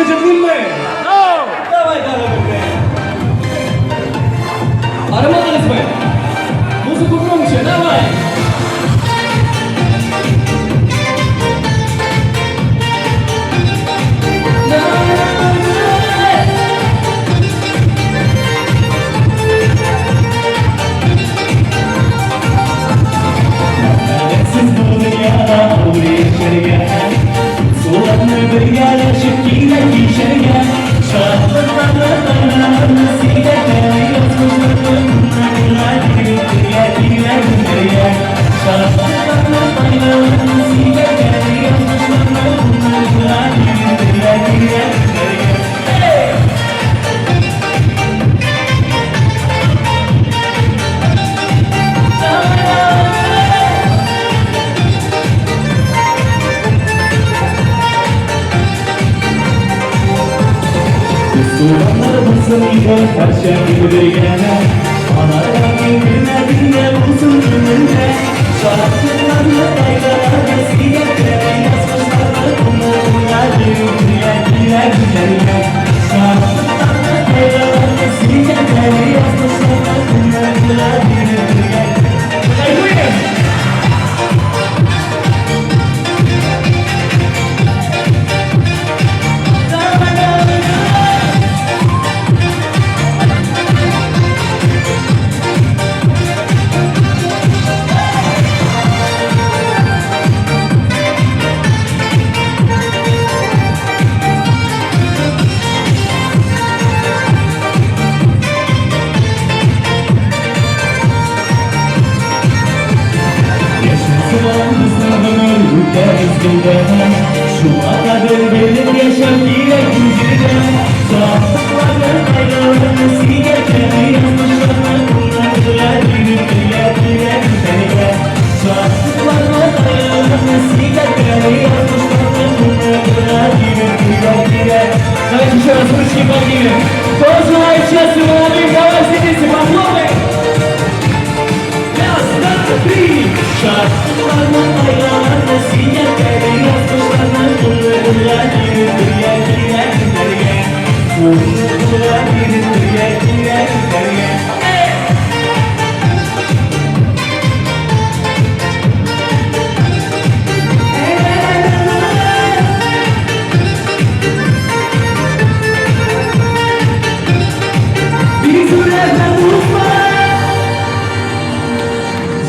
Зажигнем. Давай, дорогой. Аромат СБ. Музыку громче, давай. Sulanlar bulsun ile parça gibi gene Analar günlerinde bulsun gününde Şarkılarla aylarla sigarete yazmışlarla Bunlar dünya gülerler Şarkılarla aylarla sigarete yazmışlarla Bunlar gülerler Şu akadır benim yaşam ile gücüne Şarkıların aylarını sigarete yazmışlar Bunlar güler gülerler Şarkıların aylarını sigarete yazmışlar Bunlar güler Давайте еще раз ручки поднимем. Кто желает сейчас его давай сидите, похлопаем. Раз, два, три. Şarkılarla aylarla sigarete yazmışlar Bunlar güler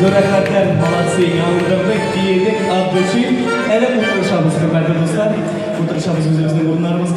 Zo'rakatlar, молодцы, yang'irdik, kiydik, abdushi. Ele o'tirishamiz, hurmatli do'stlar. O'tirishamiz o'zimizning o'rnlarimizga.